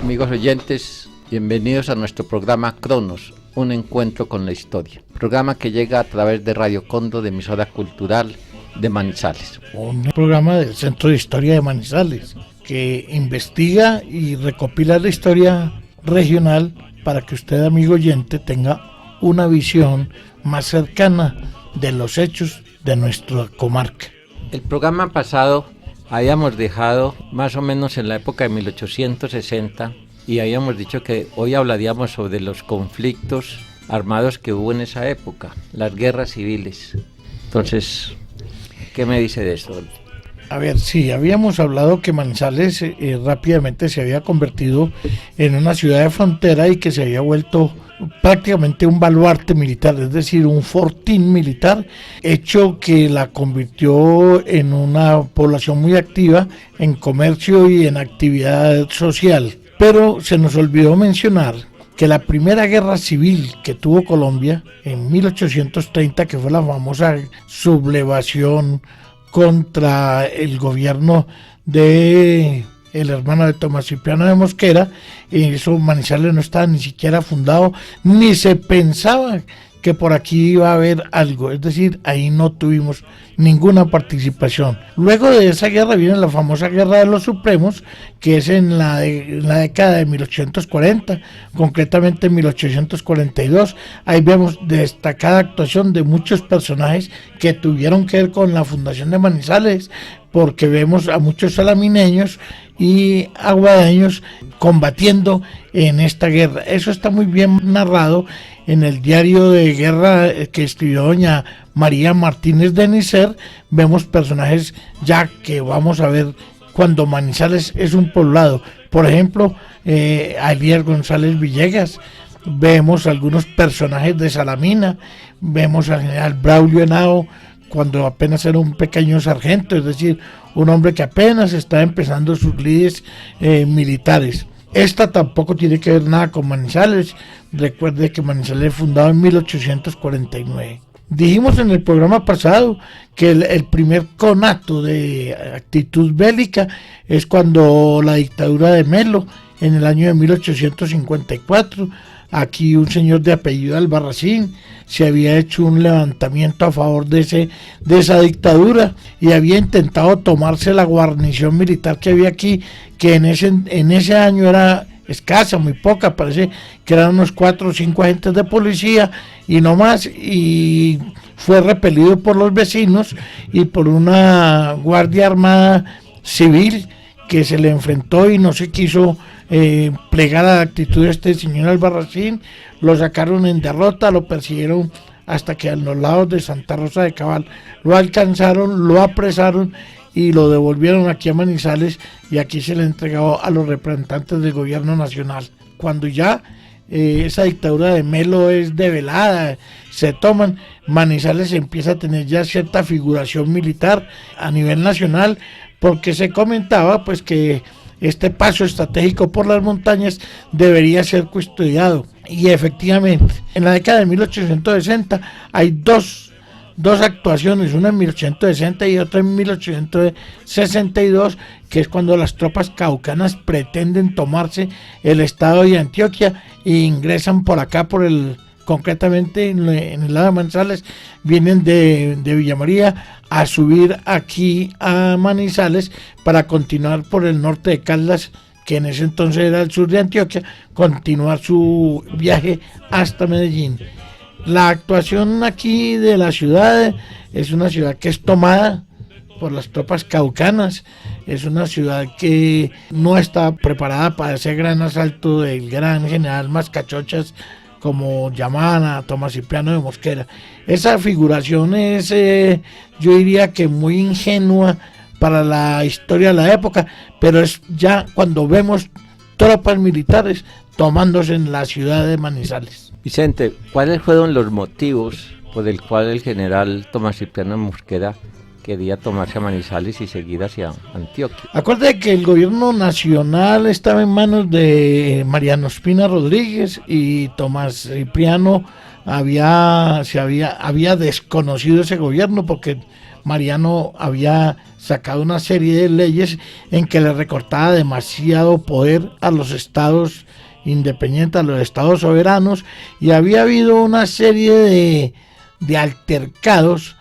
Amigos oyentes, bienvenidos a nuestro programa Cronos, un encuentro con la historia. Programa que llega a través de Radio Condo, de emisora cultural de Manizales. Un programa del Centro de Historia de Manizales que investiga y recopila la historia regional para que usted, amigo oyente, tenga una visión más cercana de los hechos de nuestra comarca. El programa pasado habíamos dejado más o menos en la época de 1860 y habíamos dicho que hoy hablaríamos sobre los conflictos armados que hubo en esa época, las guerras civiles. Entonces, ¿qué me dice de eso? A ver, sí, habíamos hablado que Manizales rápidamente se había convertido en una ciudad de frontera y que se había vuelto prácticamente un baluarte militar, es decir, un fortín militar, hecho que la convirtió en una población muy activa en comercio y en actividad social. Pero se nos olvidó mencionar que la primera guerra civil que tuvo Colombia en 1830, que fue la famosa sublevación contra el gobierno de el hermano de Tomás Cipriano de Mosquera, eso Manizales no estaba ni siquiera fundado, ni se pensaba que por aquí iba a haber algo, es decir, ahí no tuvimos ninguna participación. Luego de esa guerra viene la famosa Guerra de los Supremos, que es en la década de 1840, concretamente en 1842. Ahí vemos destacada actuación de muchos personajes que tuvieron que ver con la fundación de Manizales, porque vemos a muchos salamineños y aguadeños combatiendo en esta guerra. Eso está muy bien narrado en el diario de guerra que escribió doña María Martínez de Nicer. Vemos personajes ya que vamos a ver cuando Manizales es un poblado. Por ejemplo, a Elías González Villegas. Vemos algunos personajes de Salamina. Vemos al general Braulio Henao cuando apenas era un pequeño sargento, es decir, un hombre que apenas está empezando sus lides militares. Esta tampoco tiene que ver nada con Manizales. Recuerde que Manizales fue fundado en 1849. Dijimos en el programa pasado que el primer conato de actitud bélica es cuando la dictadura de Melo, en el año de 1854, aquí un señor de apellido Albarracín se había hecho un levantamiento a favor de esa dictadura y había intentado tomarse la guarnición militar que había aquí, que en ese año era escasa, muy poca, parece que eran unos 4 o 5 agentes de policía y no más, y fue repelido por los vecinos y por una guardia armada civil que se le enfrentó y no se quiso plegar a la actitud de este señor Albarracín. Lo sacaron en derrota, lo persiguieron hasta que a los lados de Santa Rosa de Cabal lo alcanzaron, lo apresaron y lo devolvieron aquí a Manizales, y aquí se le entregó a los representantes del gobierno nacional. Cuando ya esa dictadura de Melo es develada, se toman, Manizales empieza a tener ya cierta figuración militar a nivel nacional, porque se comentaba pues que este paso estratégico por las montañas debería ser custodiado. Y efectivamente, en la década de 1860 hay dos actuaciones, una en 1860 y otra en 1862, que es cuando las tropas caucanas pretenden tomarse el estado de Antioquia e ingresan por acá, concretamente en el lado de Manizales, vienen de Villa María a subir aquí a Manizales para continuar por el norte de Caldas, que en ese entonces era el sur de Antioquia, continuar su viaje hasta Medellín. La actuación aquí de la ciudad es una ciudad que es tomada por las tropas caucanas, es una ciudad que no está preparada para ese gran asalto del gran general Mascachochas, como llamaban a Tomás Cipriano de Mosquera. Esa figuración es, yo diría que muy ingenua para la historia de la época, pero es ya cuando vemos tropas militares tomándose en la ciudad de Manizales. Vicente, ¿cuáles fueron los motivos por el cual el general Tomás Cipriano de Mosquera quería tomarse a Manizales y seguir hacia Antioquia. Acuérdate que el gobierno nacional estaba en manos de Mariano Espina Rodríguez y Tomás Cipriano había desconocido ese gobierno porque Mariano había sacado una serie de leyes en que le recortaba demasiado poder a los estados independientes, a los estados soberanos, y había habido una serie de altercados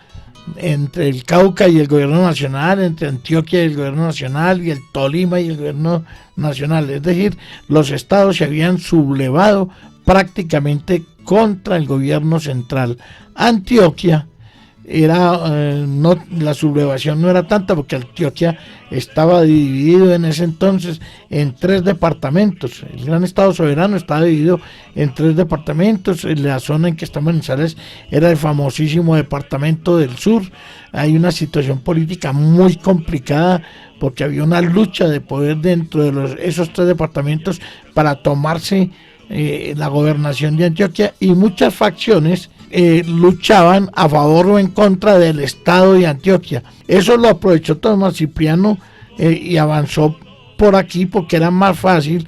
entre el Cauca y el gobierno nacional, entre Antioquia y el gobierno nacional, y el Tolima y el gobierno nacional. Es decir, los estados se habían sublevado prácticamente contra el gobierno central. Antioquia la sublevación no era tanta porque Antioquia estaba dividido en ese entonces en 3 departamentos. El gran estado soberano estaba dividido en 3 departamentos. La zona en que está Manizales era el famosísimo departamento del sur. Hay una situación política muy complicada porque había una lucha de poder dentro de esos 3 departamentos para tomarse la gobernación de Antioquia, y muchas facciones luchaban a favor o en contra del estado de Antioquia. Eso lo aprovechó Tomás Cipriano y avanzó por aquí porque era más fácil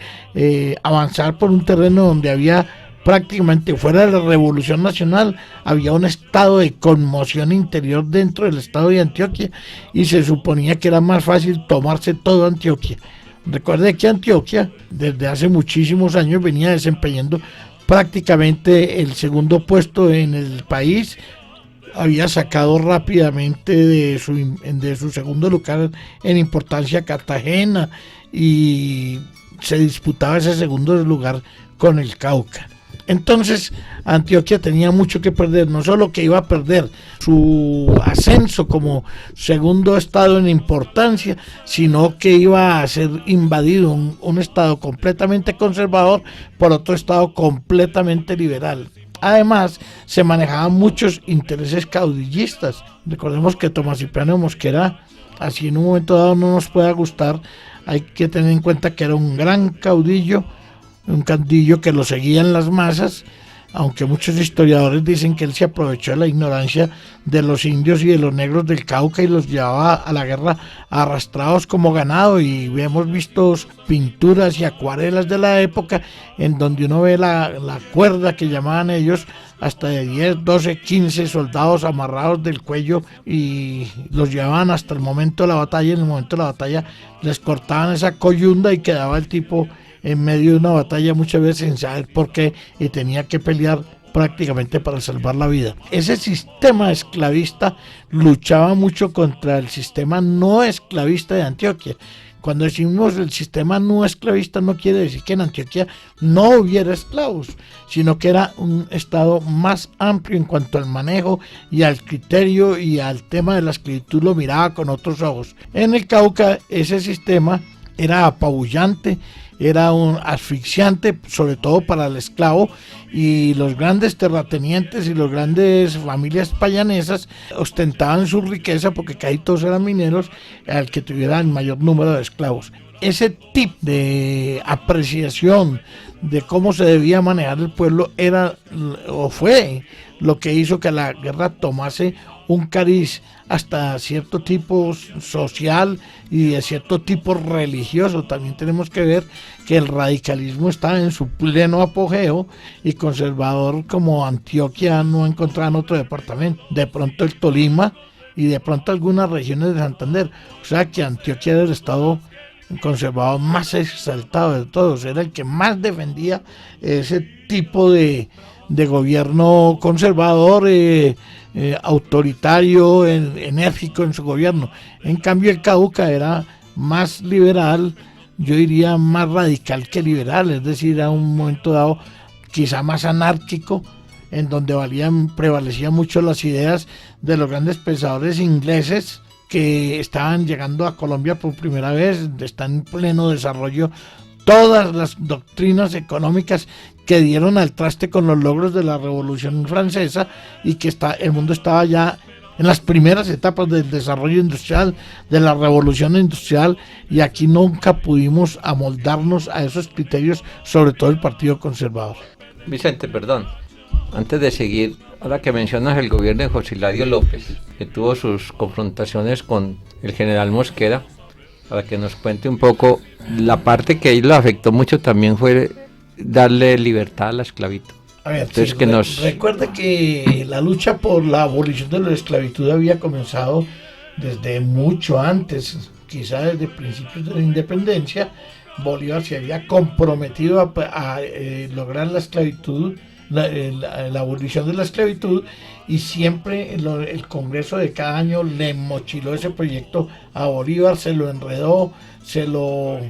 avanzar por un terreno donde había prácticamente, fuera de la Revolución Nacional, había un estado de conmoción interior dentro del estado de Antioquia y se suponía que era más fácil tomarse todo Antioquia. Recuerde que Antioquia desde hace muchísimos años venía desempeñando prácticamente el segundo puesto en el país. Había sacado rápidamente de su segundo lugar en importancia Cartagena y se disputaba ese segundo lugar con el Cauca. Entonces Antioquia tenía mucho que perder, no solo que iba a perder su ascenso como segundo estado en importancia, sino que iba a ser invadido un estado completamente conservador por otro estado completamente liberal. Además, se manejaban muchos intereses caudillistas. Recordemos que Tomás Cipriano Mosquera, así en un momento dado no nos pueda gustar, hay que tener en cuenta que era un gran caudillo, un caudillo que lo seguían las masas, aunque muchos historiadores dicen que él se aprovechó de la ignorancia de los indios y de los negros del Cauca y los llevaba a la guerra arrastrados como ganado, y hemos visto pinturas y acuarelas de la época en donde uno ve la cuerda que llamaban ellos, hasta de 10, 12, 15 soldados amarrados del cuello, y los llevaban hasta el momento de la batalla. En el momento de la batalla les cortaban esa coyunda y quedaba el tipo en medio de una batalla muchas veces sin saber por qué, y tenía que pelear prácticamente para salvar la vida. Ese sistema esclavista luchaba mucho contra el sistema no esclavista de Antioquia. Cuando decimos el sistema no esclavista, no quiere decir que en Antioquia no hubiera esclavos, sino que era un estado más amplio en cuanto al manejo y al criterio y al tema de la esclavitud, lo miraba con otros ojos. En el Cauca ese sistema era apabullante, era un asfixiante, sobre todo para el esclavo, y los grandes terratenientes y las grandes familias payanesas ostentaban su riqueza porque casi todos eran mineros, al que tuviera el mayor número de esclavos. Ese tipo de apreciación de cómo se debía manejar el pueblo era o fue lo que hizo que la guerra tomase un cariz hasta cierto tipo social y de cierto tipo religioso. También tenemos que ver que el radicalismo estaba en su pleno apogeo y conservador como Antioquia no encontraban otro departamento. De pronto el Tolima y de pronto algunas regiones de Santander. O sea que Antioquia era el estado conservador más exaltado de todos, era el que más defendía ese tipo de gobierno conservador, autoritario, enérgico en su gobierno. En cambio el Cauca era más liberal, yo diría más radical que liberal, es decir, a un momento dado quizá más anárquico, en donde prevalecían mucho las ideas de los grandes pensadores ingleses que estaban llegando a Colombia por primera vez. Están en pleno desarrollo todas las doctrinas económicas que dieron al traste con los logros de la Revolución Francesa, y que el mundo estaba ya en las primeras etapas del desarrollo industrial, de la Revolución Industrial, y aquí nunca pudimos amoldarnos a esos criterios, sobre todo el Partido Conservador. Vicente, perdón. antes de seguir, ahora que mencionas el gobierno de José Hilario López, que tuvo sus confrontaciones con el general Mosquera, para que nos cuente un poco, la parte que ahí lo afectó mucho también fue darle libertad a la esclavitud. A ver, entonces, sí, recuerde que la lucha por la abolición de la esclavitud había comenzado desde mucho antes, quizá desde principios de la independencia. Bolívar se había comprometido a lograr la esclavitud, la abolición de la esclavitud, y siempre el Congreso de cada año le mochiló ese proyecto a Bolívar, se lo enredó, se lo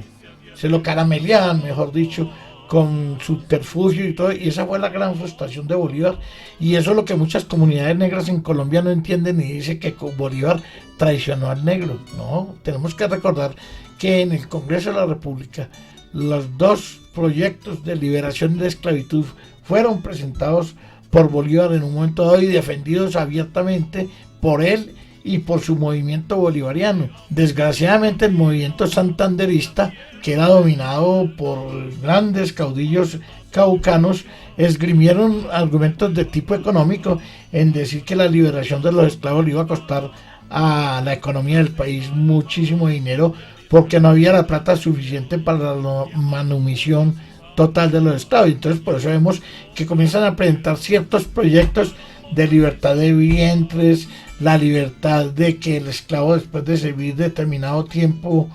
carameleaban, mejor dicho, con subterfugio y todo, y esa fue la gran frustración de Bolívar, y eso es lo que muchas comunidades negras en Colombia no entienden, y dice que Bolívar traicionó al negro. No, tenemos que recordar que en el Congreso de la República los dos proyectos de liberación de esclavitud fueron presentados por Bolívar en un momento dado y defendidos abiertamente por él y por su movimiento bolivariano. Desgraciadamente el movimiento santanderista, que era dominado por grandes caudillos caucanos, esgrimieron argumentos de tipo económico en decir que la liberación de los esclavos le iba a costar a la economía del país muchísimo dinero, porque no había la plata suficiente para la manumisión total de los esclavos. Entonces por eso vemos que comienzan a presentar ciertos proyectos de libertad de vientres, la libertad de que el esclavo, después de servir determinado tiempo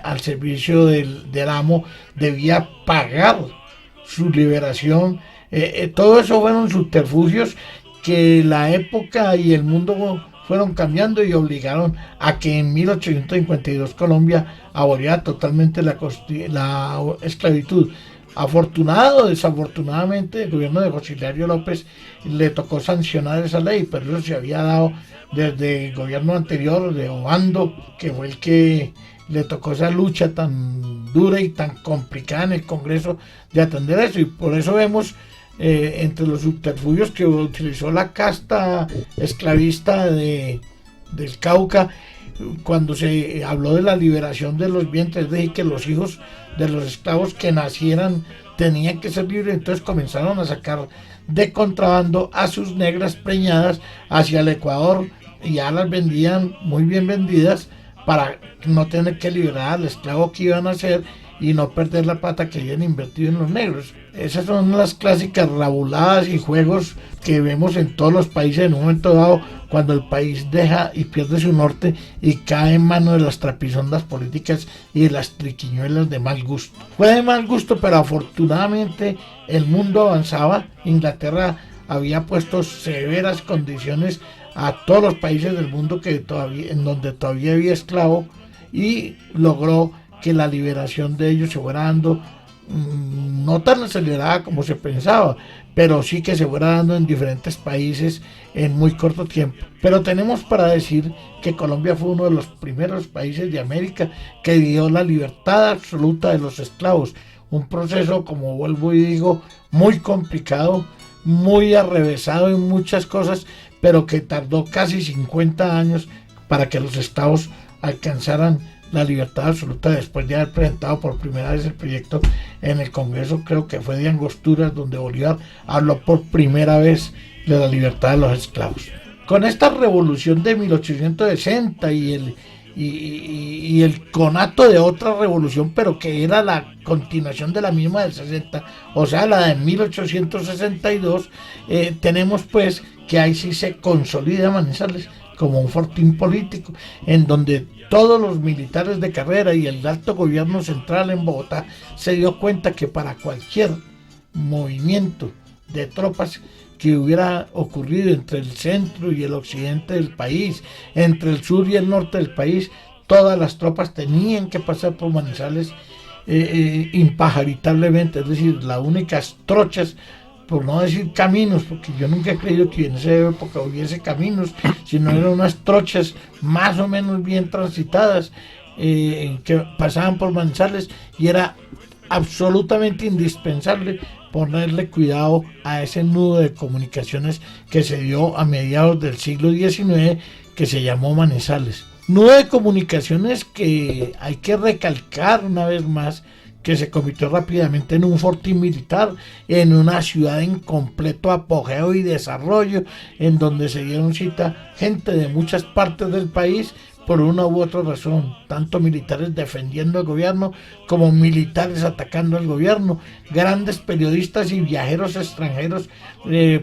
al servicio del amo, debía pagar su liberación. Todo eso fueron subterfugios que la época y el mundo fueron cambiando y obligaron a que en 1852 Colombia aboliera totalmente la esclavitud. Afortunado o desafortunadamente, el gobierno de José Hilario López le tocó sancionar esa ley, pero eso se había dado desde el gobierno anterior de Obando, que fue el que le tocó esa lucha tan dura y tan complicada en el Congreso de atender eso, y por eso vemos entre los subterfugios que utilizó la casta esclavista del Cauca, cuando se habló de la liberación de los vientres, es decir, que los hijos de los esclavos que nacieran tenían que ser libres. Entonces comenzaron a sacar de contrabando a sus negras preñadas hacia el Ecuador, y ya las vendían muy bien vendidas para no tener que liberar al esclavo que iban a hacer y no perder la plata que habían invertido en los negros. Esas son las clásicas rabuladas y juegos que vemos en todos los países en un momento dado, cuando el país deja y pierde su norte y cae en manos de las trapisondas políticas y de las triquiñuelas de mal gusto. Fue de mal gusto, pero afortunadamente el mundo avanzaba. Inglaterra había puesto severas condiciones a todos los países del mundo en donde todavía había esclavo, y logró que la liberación de ellos se fuera dando no tan acelerada como se pensaba, pero sí que se fuera dando en diferentes países en muy corto tiempo. Pero tenemos para decir que Colombia fue uno de los primeros países de América que dio la libertad absoluta de los esclavos, un proceso, como vuelvo y digo, muy complicado, muy arrevesado en muchas cosas, pero que tardó casi 50 años para que los esclavos alcanzaran la libertad absoluta, después de haber presentado por primera vez el proyecto en el Congreso. Creo que fue de Angosturas donde Bolívar habló por primera vez de la libertad de los esclavos. Con esta revolución de 1860 y el conato de otra revolución, pero que era la continuación de la misma del 60, o sea, la de 1862, tenemos pues que ahí sí se consolida Manizales como un fortín político, en donde todos los militares de carrera y el alto gobierno central en Bogotá se dio cuenta que para cualquier movimiento de tropas que hubiera ocurrido entre el centro y el occidente del país, entre el sur y el norte del país, todas las tropas tenían que pasar por Manizales impajaritablemente, es decir, las únicas trochas, por no decir caminos, porque yo nunca he creído que en esa época hubiese caminos, sino eran unas trochas más o menos bien transitadas que pasaban por Manizales, y era absolutamente indispensable ponerle cuidado a ese nudo de comunicaciones que se dio a mediados del siglo XIX, que se llamó Manizales. Nudo de comunicaciones que hay que recalcar una vez más que se convirtió rápidamente en un fortín militar, en una ciudad en completo apogeo y desarrollo, en donde se dieron cita gente de muchas partes del país por una u otra razón, tanto militares defendiendo el gobierno como militares atacando al gobierno. Grandes periodistas y viajeros extranjeros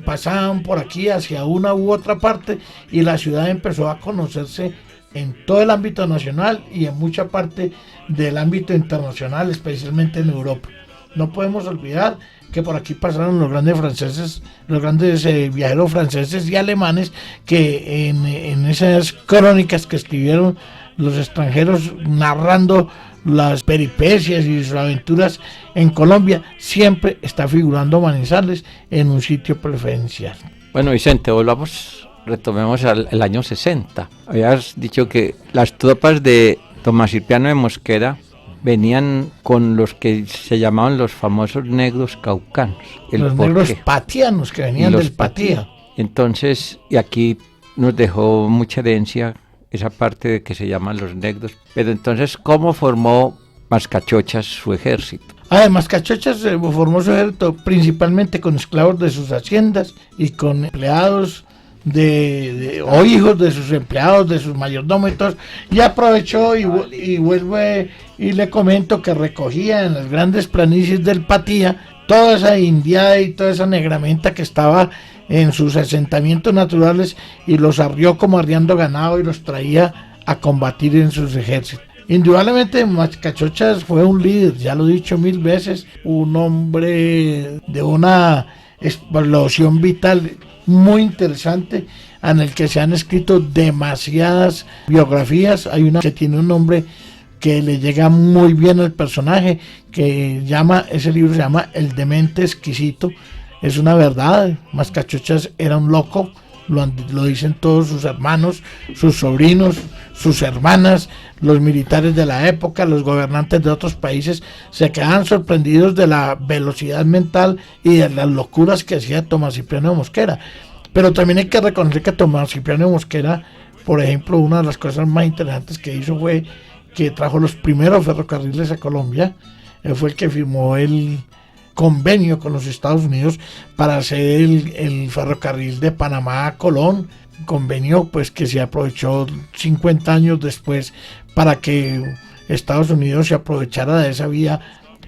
pasaban por aquí hacia una u otra parte y la ciudad empezó a conocerse en todo el ámbito nacional y en mucha parte del ámbito internacional, especialmente en Europa. No podemos olvidar que por aquí pasaron los grandes franceses, los grandes viajeros franceses y alemanes, que en esas crónicas que escribieron los extranjeros narrando las peripecias y sus aventuras en Colombia, siempre está figurando Manizales en un sitio preferencial. Bueno, Vicente, retomemos el año 60. Habías dicho que las tropas de Tomás Cipriano de Mosquera venían con los que se llamaban los famosos negros caucanos. Los negros patianos que venían del Patía. Entonces, y aquí nos dejó mucha herencia esa parte de que se llaman los negros. Pero entonces, ¿cómo formó Mascachochas su ejército? Mascachochas formó su ejército principalmente con esclavos de sus haciendas y con empleados o hijos de sus empleados, de sus mayordomos y aprovechó y vuelve y le comento que recogía en las grandes planicies del Patía toda esa indiada y toda esa negramenta que estaba en sus asentamientos naturales y los arrió como arriando ganado y los traía a combatir en sus ejércitos. Indudablemente Mascachochas fue un líder, ya lo he dicho 1000 veces, un hombre de una explosión vital muy interesante, en el que se han escrito demasiadas biografías. Hay una que tiene un nombre que le llega muy bien al personaje, ese libro se llama El demente exquisito. Es una verdad, Mascachochas era un loco, lo dicen todos sus hermanos, sus sobrinos, sus hermanas, los militares de la época, los gobernantes de otros países se quedaban sorprendidos de la velocidad mental y de las locuras que hacía Tomás Cipriano de Mosquera. Pero también hay que reconocer que Tomás Cipriano de Mosquera, por ejemplo, una de las cosas más interesantes que hizo fue que trajo los primeros ferrocarriles a Colombia. Él fue el que firmó el convenio con los Estados Unidos para hacer el ferrocarril de Panamá a Colón, convenio pues que se aprovechó 50 años después para que Estados Unidos se aprovechara de esa vía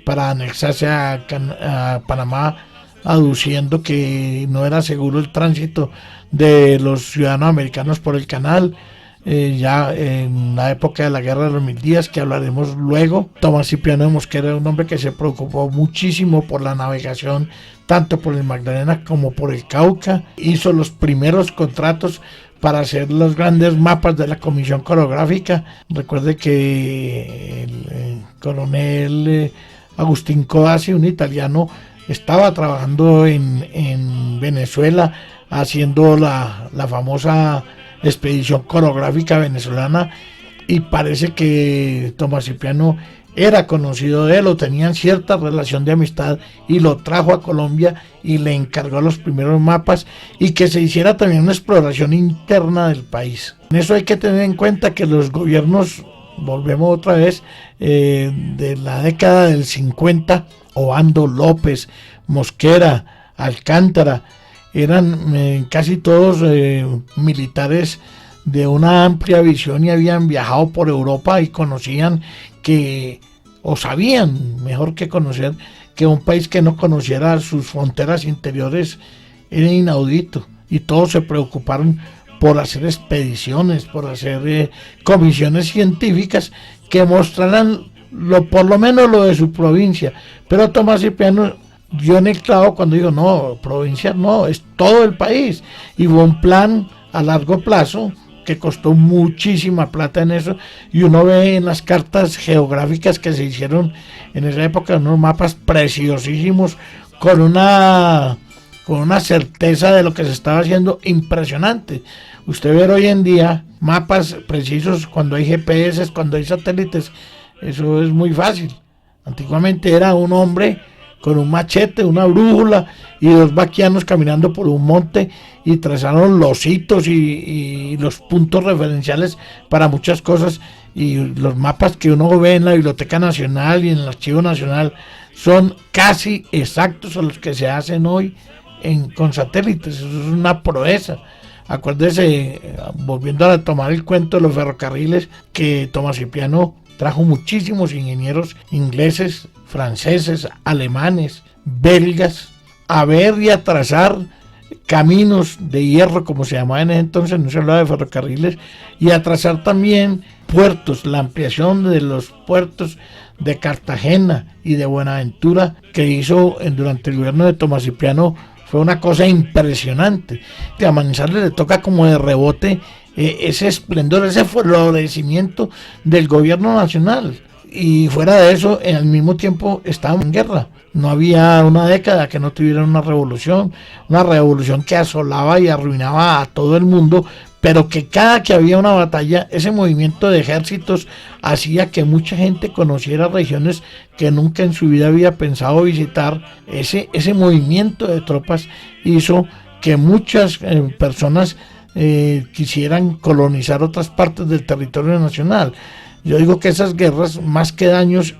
para anexarse a Panamá, aduciendo que no era seguro el tránsito de los ciudadanos americanos por el canal. Ya en la época de la Guerra de los 1000 días, que hablaremos luego, Tomás Cipriano de Mosquera era un hombre que se preocupó muchísimo por la navegación, tanto por el Magdalena como por el Cauca. Hizo los primeros contratos para hacer los grandes mapas de la Comisión Coreográfica. Recuerde que el coronel Agustín Codazzi, un italiano, estaba trabajando en Venezuela haciendo la famosa expedición coreográfica venezolana, y parece que Tomás Cipriano era conocido de él o tenían cierta relación de amistad, y lo trajo a Colombia y le encargó los primeros mapas y que se hiciera también una exploración interna del país. En eso hay que tener en cuenta que los gobiernos, volvemos otra vez, de la década del 50, Obando, López, Mosquera, Alcántara, eran casi todos militares de una amplia visión y habían viajado por Europa y conocían o sabían mejor que conocer, que un país que no conociera sus fronteras interiores era inaudito, y todos se preocuparon por hacer expediciones, por hacer comisiones científicas que mostraran por lo menos lo de su provincia. Pero Tomás Cipriano dio en el clavo cuando dijo, no, provincia no, es todo el país, y hubo un plan a largo plazo que costó muchísima plata en eso, y uno ve en las cartas geográficas que se hicieron en esa época unos mapas preciosísimos con una certeza de lo que se estaba haciendo impresionante. Usted ve hoy en día mapas precisos cuando hay GPS, cuando hay satélites, eso es muy fácil. Antiguamente era un hombre con un machete, una brújula y dos vaquianos caminando por un monte y trazaron los hitos y los puntos referenciales para muchas cosas, y los mapas que uno ve en la Biblioteca Nacional y en el Archivo Nacional son casi exactos a los que se hacen hoy con satélites. Eso es una proeza. Acuérdese, volviendo a tomar el cuento de los ferrocarriles, que Tomás Cipriano trajo muchísimos ingenieros ingleses, franceses, alemanes, belgas, a ver y a trazar caminos de hierro, como se llamaba en ese entonces, no se hablaba de ferrocarriles, y a trazar también puertos, la ampliación de los puertos de Cartagena y de Buenaventura que hizo durante el gobierno de Tomás Cipriano. Fue una cosa impresionante. A Manizales le toca como de rebote ese esplendor, ese florecimiento del gobierno nacional. Y fuera de eso, al mismo tiempo estábamos en guerra. No había una década que no tuviera una revolución que asolaba y arruinaba a todo el mundo, pero que cada que había una batalla, ese movimiento de ejércitos hacía que mucha gente conociera regiones que nunca en su vida había pensado visitar. Ese movimiento de tropas hizo que muchas personas quisieran colonizar otras partes del territorio nacional. Yo digo que esas guerras, más que daños,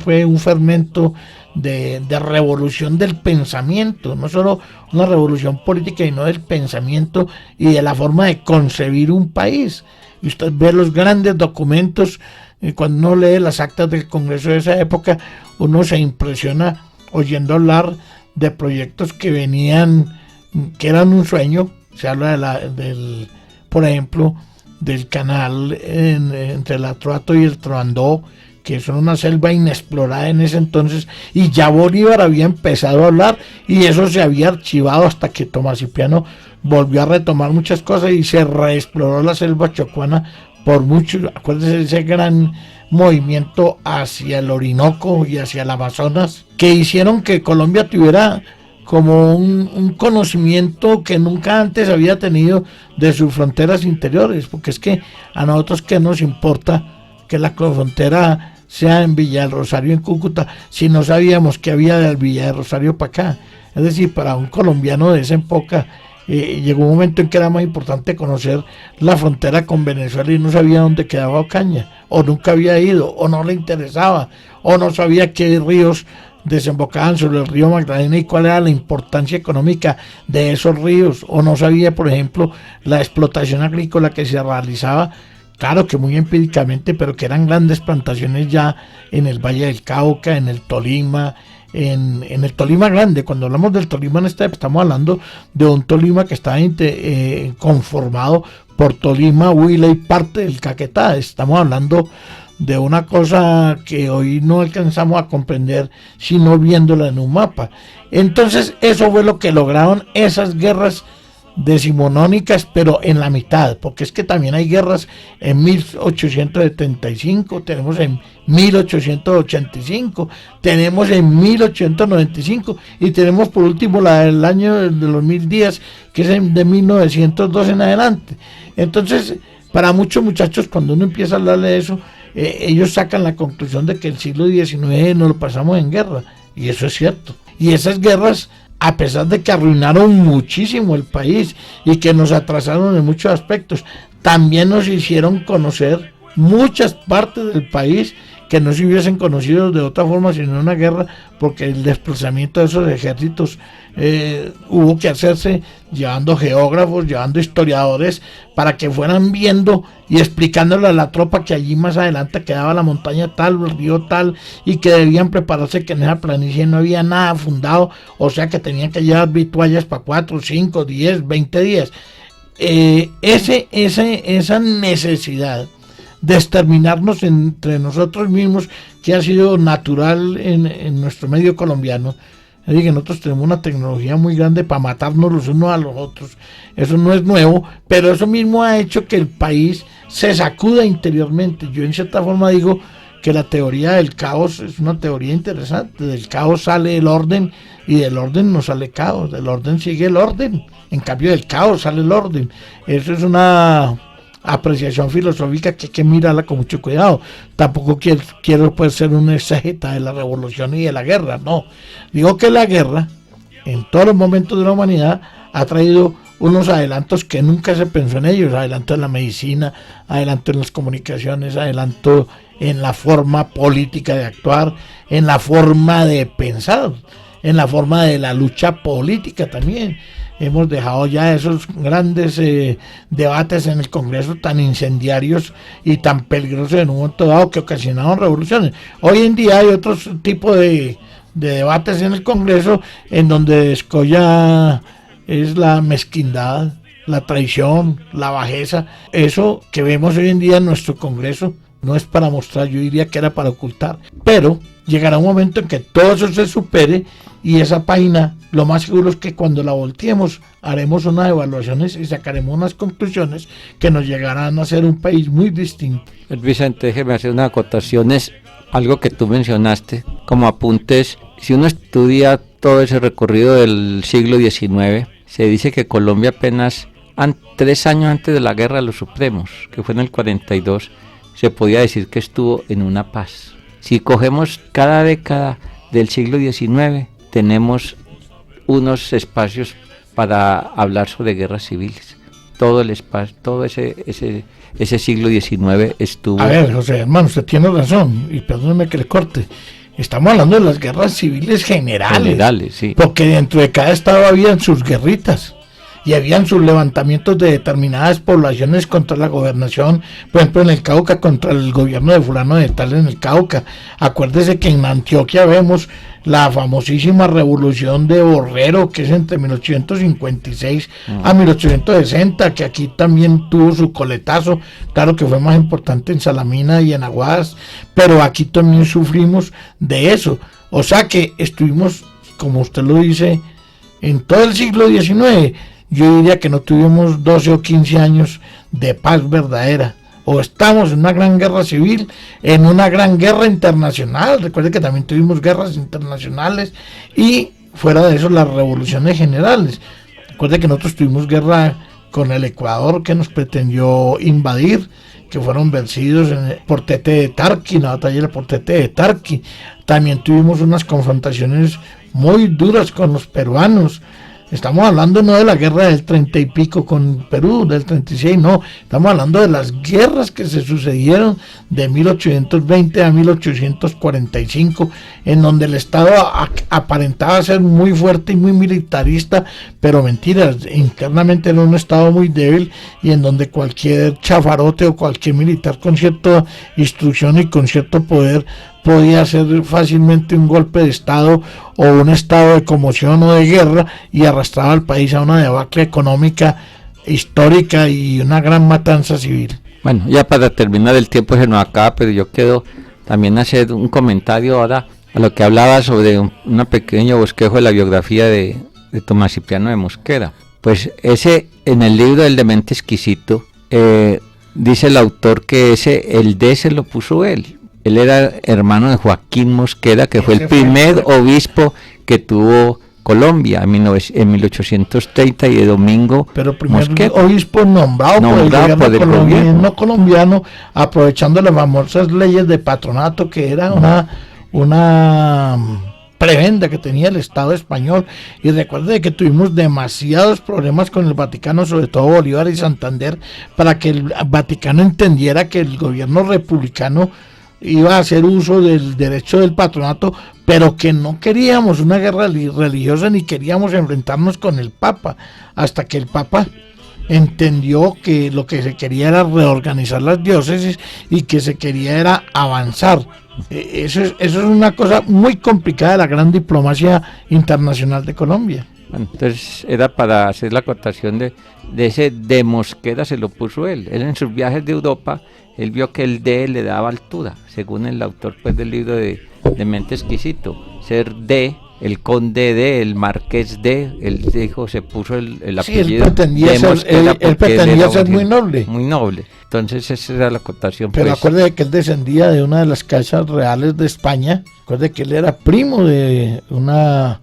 fue un fermento de revolución del pensamiento, no solo una revolución política, sino del pensamiento y de la forma de concebir un país. Y usted ve los grandes documentos, y cuando uno lee las actas del Congreso de esa época, uno se impresiona oyendo hablar de proyectos que eran un sueño. Se habla por ejemplo, del canal entre el Atrato y el Troandó, que son una selva inexplorada en ese entonces, y ya Bolívar había empezado a hablar, y eso se había archivado hasta que Tomás Cipriano volvió a retomar muchas cosas y se reexploró la selva chocuana por mucho. Acuérdense de ese gran movimiento hacia el Orinoco y hacia el Amazonas, que hicieron que Colombia tuviera como un conocimiento que nunca antes había tenido de sus fronteras interiores, porque es que a nosotros qué nos importa que la frontera sea en Villa del Rosario, en Cúcuta, si no sabíamos que había del Villa del Rosario para acá. Es decir, para un colombiano de esa época llegó un momento en que era más importante conocer la frontera con Venezuela y no sabía dónde quedaba Ocaña, o nunca había ido, o no le interesaba, o no sabía qué ríos desembocaban sobre el río Magdalena y cuál era la importancia económica de esos ríos, o no sabía, por ejemplo, la explotación agrícola que se realizaba, claro que muy empíricamente, pero que eran grandes plantaciones ya en el Valle del Cauca, en el Tolima, en el Tolima grande. Cuando hablamos del Tolima en esta época, estamos hablando de un Tolima que estaba conformado por Tolima, Huila y parte del Caquetá. Estamos hablando de una cosa que hoy no alcanzamos a comprender sino viéndola en un mapa. Entonces eso fue lo que lograron esas guerras decimonónicas, pero en la mitad, porque es que también hay guerras en 1875, tenemos en 1885, tenemos en 1895 y tenemos por último la del año de los 1000 días, que es de 1902 en adelante. Entonces, para muchos muchachos, cuando uno empieza a hablar de eso, ellos sacan la conclusión de que el siglo XIX nos lo pasamos en guerra, y eso es cierto. Y esas guerras, a pesar de que arruinaron muchísimo el país y que nos atrasaron en muchos aspectos, también nos hicieron conocer muchas partes del país que no se hubiesen conocido de otra forma sino en una guerra, porque el desplazamiento de esos ejércitos hubo que hacerse llevando geógrafos, llevando historiadores para que fueran viendo y explicándole a la tropa que allí más adelante quedaba la montaña tal, el río tal, y que debían prepararse, que en esa planicie no había nada fundado, o sea que tenían que llevar vituallas para 4, 5, 10, 20 días. Esa necesidad de exterminarnos entre nosotros mismos, que ha sido natural en nuestro medio colombiano. Es decir, que nosotros tenemos una tecnología muy grande para matarnos los unos a los otros. Eso no es nuevo, pero eso mismo ha hecho que el país se sacuda interiormente. Yo en cierta forma digo que la teoría del caos es una teoría interesante. Del caos sale el orden y del orden no sale caos. Del orden sigue el orden. En cambio del caos sale el orden. Eso es una apreciación filosófica que hay que mirarla con mucho cuidado. Tampoco quiero pues ser un exégeta de la revolución y de la guerra, no. Digo que la guerra, en todos los momentos de la humanidad, ha traído unos adelantos que nunca se pensó en ellos, adelanto en la medicina, adelanto en las comunicaciones, adelanto en la forma política de actuar, en la forma de pensar, en la forma de la lucha política también. Hemos dejado ya esos grandes debates en el Congreso tan incendiarios y tan peligrosos en un momento dado que ocasionaron revoluciones. Hoy en día hay otros tipos de debates en el Congreso en donde escolla es la mezquindad, la traición, la bajeza. Eso que vemos hoy en día en nuestro Congreso no es para mostrar, yo diría que era para ocultar. Pero llegará un momento en que todo eso se supere y esa página, lo más seguro es que cuando la volteemos haremos unas evaluaciones y sacaremos unas conclusiones que nos llegarán a ser un país muy distinto. Vicente, déjeme hacer unas acotaciones, algo que tú mencionaste, como apuntes. Si uno estudia todo ese recorrido del siglo XIX, se dice que Colombia apenas 3 años antes de la Guerra de los Supremos, que fue en el 42, se podía decir que estuvo en una paz. Si cogemos cada década del siglo XIX, tenemos unos espacios para hablar sobre guerras civiles. Todo el espacio, todo ese siglo XIX estuvo... A ver, José hermano, usted tiene razón, y perdóneme que le corte. Estamos hablando de las guerras civiles generales, sí. Porque dentro de cada estado habían sus guerritas y habían sus levantamientos de determinadas poblaciones contra la gobernación, por ejemplo en el Cauca contra el gobierno de fulano de tal en el Cauca. Acuérdese que en Antioquia vemos la famosísima revolución de Borrero, que es entre 1856 a 1860, que aquí también tuvo su coletazo, claro que fue más importante en Salamina y en Aguadas, pero aquí también sufrimos de eso. O sea que estuvimos, como usted lo dice, en todo el siglo XIX. Yo diría que no tuvimos 12 o 15 años de paz verdadera. O estamos en una gran guerra civil, en una gran guerra internacional. Recuerde que también tuvimos guerras internacionales y fuera de eso las revoluciones generales. Recuerde que nosotros tuvimos guerra con el Ecuador, que nos pretendió invadir, que fueron vencidos en el Portete de Tarqui, en la batalla del Portete de Tarqui. También tuvimos unas confrontaciones muy duras con los peruanos. Estamos hablando no de la guerra del 30 y pico con Perú, del 36, no, estamos hablando de las guerras que se sucedieron de 1820 a 1845, en donde el Estado aparentaba ser muy fuerte y muy militarista, pero mentiras, internamente era un Estado muy débil y en donde cualquier chafarote o cualquier militar con cierta instrucción y con cierto poder podía hacer fácilmente un golpe de Estado o un estado de conmoción o de guerra y arrastraba al país a una debacle económica histórica y una gran matanza civil. Bueno, ya para terminar, el tiempo se nos acaba, pero yo quiero también hacer un comentario ahora a lo que hablaba sobre un pequeño bosquejo de la biografía de Tomás Cipriano de Mosquera. Pues ese, en el libro del Demente Exquisito, dice el autor que el D se lo puso él. Él era hermano de Joaquín Mosquera, que fue el primer obispo que tuvo Colombia en 1830, y de Domingo pero primer Mosquera, obispo nombrado por el gobierno colombiano, aprovechando las famosas leyes de patronato, que era una prebenda que tenía el Estado español. Y recuerde que tuvimos demasiados problemas con el Vaticano, sobre todo Bolívar y Santander, para que el Vaticano entendiera que el gobierno republicano iba a hacer uso del derecho del patronato, pero que no queríamos una guerra religiosa ni queríamos enfrentarnos con el Papa, hasta que el Papa entendió que lo que se quería era reorganizar las diócesis y que se quería era avanzar. Eso es una cosa muy complicada de la gran diplomacia internacional de Colombia. Bueno, entonces era para hacer la acotación de ese de Mosquera, se lo puso él. Él en sus viajes de Europa, él vio que el D le daba altura, según el autor pues del libro de Mente Exquisito. Ser D, el conde D, el marqués D, él dijo, se puso el apellido. Sí, él pretendía ser muy noble. Muy noble. Entonces esa era la acotación. Pero pues, acuérdate que él descendía de una de las casas reales de España. Acuérdate que él era primo de una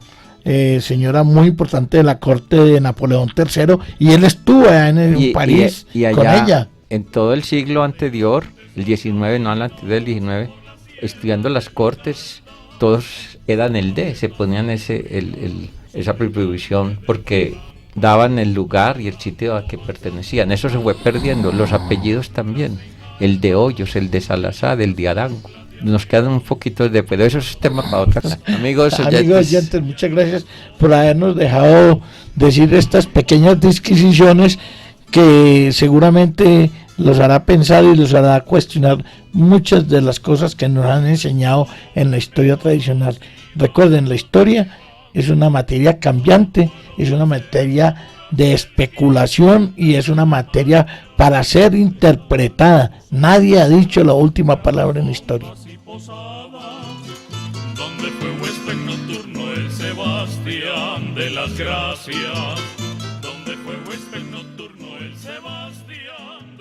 señora muy importante de la corte de Napoleón III, y él estuvo allá en París y allá, con ella. En todo el siglo anterior, el 19, no antes del 19, estudiando las cortes, todos eran el D, se ponían esa preposición, porque daban el lugar y el sitio a que pertenecían. Eso se fue perdiendo, los apellidos también, el de Hoyos, el de Salazar, el de Arango. Nos quedan un poquito de, pero eso es tema para otra. Amigos oyentes, muchas gracias por habernos dejado decir estas pequeñas disquisiciones que seguramente los hará pensar y los hará cuestionar muchas de las cosas que nos han enseñado en la historia tradicional. Recuerden, la historia es una materia cambiante, es una materia de especulación y es una materia para ser interpretada. Nadie ha dicho la última palabra en la historia. Donde fue huésped nocturno el Sebastián de las Gracias, donde fue huésped nocturno el Sebastián.